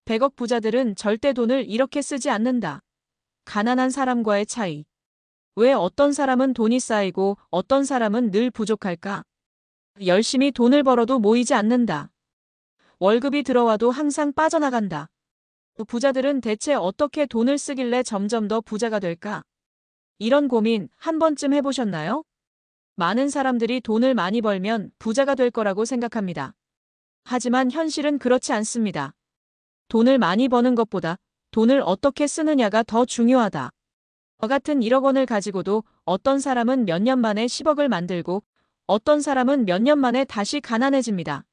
100억 부자들은 절대 돈을 이렇게 쓰지 않는다. 가난한 사람과의 차이. 왜 어떤 사람은 돈이 쌓이고 어떤 사람은 늘 부족할까? 열심히 돈을 벌어도 모이지 않는다. 월급이 들어와도 항상 빠져나간다. 부자들은 대체 어떻게 돈을 쓰길래 점점 더 부자가 될까? 이런 고민 한 번쯤 해보셨나요? 많은 사람들이 돈을 많이 벌면 부자가 될 거라고 생각합니다. 하지만 현실은 그렇지 않습니다. 돈을 많이 버는 것보다 돈을 어떻게 쓰느냐가 더 중요하다. 저 같은 1억 원을 가지고도 어떤 사람은 몇 년 만에 10억을 만들고 어떤 사람은 몇 년 만에 다시 가난해집니다.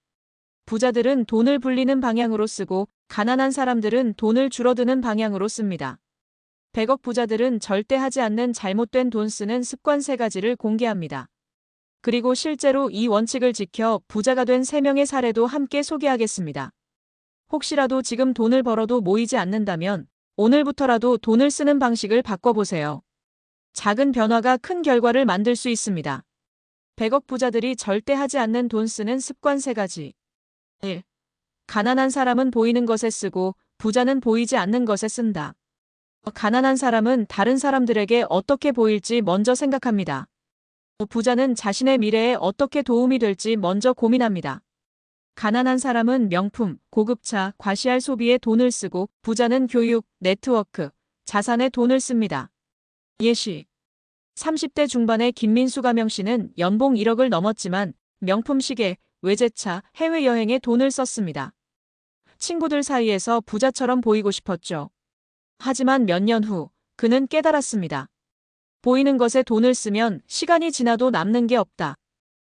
부자들은 돈을 불리는 방향으로 쓰고 가난한 사람들은 돈을 줄어드는 방향으로 씁니다. 100억 부자들은 절대 하지 않는 잘못된 돈 쓰는 습관 3가지를 공개합니다. 그리고 실제로 이 원칙을 지켜 부자가 된 3명의 사례도 함께 소개하겠습니다. 혹시라도 지금 돈을 벌어도 모이지 않는다면 오늘부터라도 돈을 쓰는 방식을 바꿔보세요. 작은 변화가 큰 결과를 만들 수 있습니다. 100억 부자들이 절대 하지 않는 돈 쓰는 습관 3가지. 1. 가난한 사람은 보이는 것에 쓰고 부자는 보이지 않는 것에 쓴다. 가난한 사람은 다른 사람들에게 어떻게 보일지 먼저 생각합니다. 부자는 자신의 미래에 어떻게 도움이 될지 먼저 고민합니다. 가난한 사람은 명품, 고급차, 과시할 소비에 돈을 쓰고 부자는 교육, 네트워크, 자산에 돈을 씁니다. 예시. 30대 중반의 김민수 가명 씨는 연봉 1억을 넘었지만 명품 시계, 외제차, 해외여행에 돈을 썼습니다. 친구들 사이에서 부자처럼 보이고 싶었죠. 하지만 몇 년 후 그는 깨달았습니다. 보이는 것에 돈을 쓰면 시간이 지나도 남는 게 없다.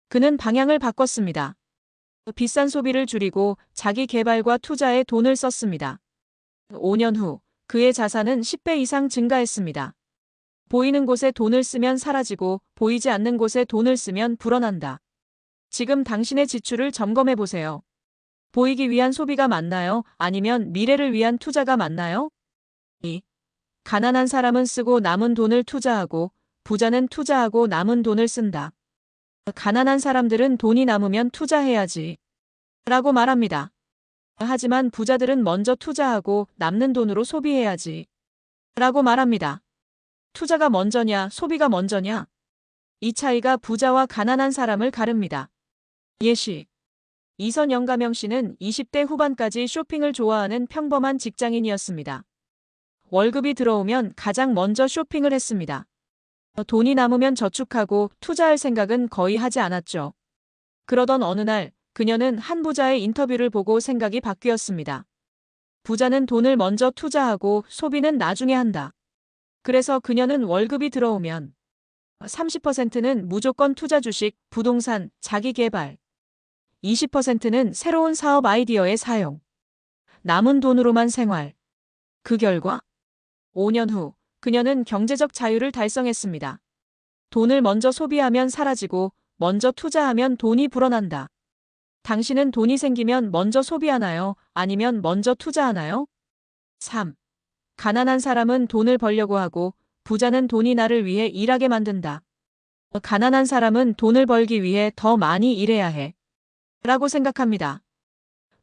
그는 방향을 바꿨습니다. 비싼 소비를 줄이고 자기 개발과 투자에 돈을 썼습니다. 5년 후 그의 자산은 10배 이상 증가했습니다. 보이는 곳에 돈을 쓰면 사라지고 보이지 않는 곳에 돈을 쓰면 불어난다. 지금 당신의 지출을 점검해 보세요. 보이기 위한 소비가 맞나요? 아니면 미래를 위한 투자가 맞나요? 2. 가난한 사람은 쓰고 남은 돈을 투자하고 부자는 투자하고 남은 돈을 쓴다. 가난한 사람들은 돈이 남으면 투자해야지 라고 말합니다. 하지만 부자들은 먼저 투자하고 남는 돈으로 소비해야지 라고 말합니다. 투자가 먼저냐, 소비가 먼저냐? 이 차이가 부자와 가난한 사람을 가릅니다. 예시. 이선영 가명 씨는 20대 후반까지 쇼핑을 좋아하는 평범한 직장인이었습니다. 월급이 들어오면 가장 먼저 쇼핑을 했습니다. 돈이 남으면 저축하고 투자할 생각은 거의 하지 않았죠. 그러던 어느 날 그녀는 한 부자의 인터뷰를 보고 생각이 바뀌었습니다. 부자는 돈을 먼저 투자하고 소비는 나중에 한다. 그래서 그녀는 월급이 들어오면 30%는 무조건 투자 주식, 부동산, 자기 개발, 20%는 새로운 사업 아이디어의 사용, 남은 돈으로만 생활. 그 결과 5년 후 그녀는 경제적 자유를 달성했습니다. 돈을 먼저 소비하면 사라지고 먼저 투자하면 돈이 불어난다. 당신은 돈이 생기면 먼저 소비하나요? 아니면 먼저 투자하나요? 3. 가난한 사람은 돈을 벌려고 하고 부자는 돈이 나를 위해 일하게 만든다. 가난한 사람은 돈을 벌기 위해 더 많이 일해야 해 라고 생각합니다.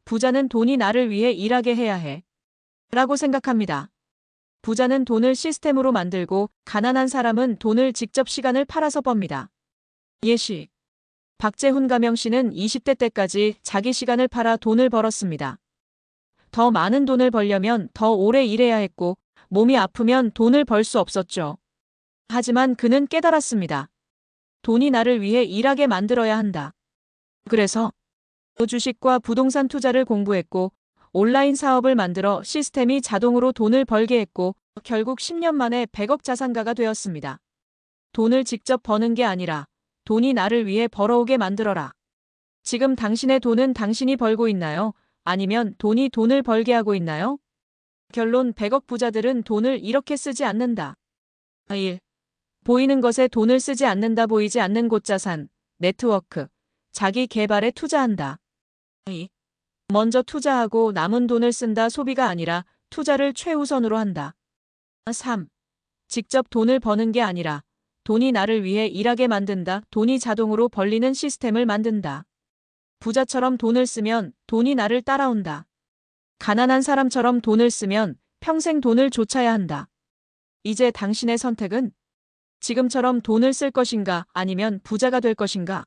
부자는 돈이 나를 위해 일하게 해야 해 라고 생각합니다. 부자는 돈을 시스템으로 만들고 가난한 사람은 돈을 직접 시간을 팔아서 법니다. 예시. 박재훈 가명 씨는 20대 때까지 자기 시간을 팔아 돈을 벌었습니다. 더 많은 돈을 벌려면 더 오래 일해야 했고 몸이 아프면 돈을 벌 수 없었죠. 하지만 그는 깨달았습니다. 돈이 나를 위해 일하게 만들어야 한다. 그래서 주식과 부동산 투자를 공부했고 온라인 사업을 만들어 시스템이 자동으로 돈을 벌게 했고 결국 10년 만에 100억 자산가가 되었습니다. 돈을 직접 버는 게 아니라 돈이 나를 위해 벌어오게 만들어라. 지금 당신의 돈은 당신이 벌고 있나요? 아니면 돈이 돈을 벌게 하고 있나요? 결론 100억 부자들은 돈을 이렇게 쓰지 않는다. 1. 보이는 것에 돈을 쓰지 않는다. 보이지 않는 곳 자산, 네트워크, 자기 개발에 투자한다. 2. 먼저 투자하고 남은 돈을 쓴다. 소비가 아니라 투자를 최우선으로 한다. 3. 직접 돈을 버는 게 아니라 돈이 나를 위해 일하게 만든다. 돈이 자동으로 벌리는 시스템을 만든다. 부자처럼 돈을 쓰면 돈이 나를 따라온다. 가난한 사람처럼 돈을 쓰면 평생 돈을 쫓아야 한다. 이제 당신의 선택은 지금처럼 돈을 쓸 것인가 아니면 부자가 될 것인가?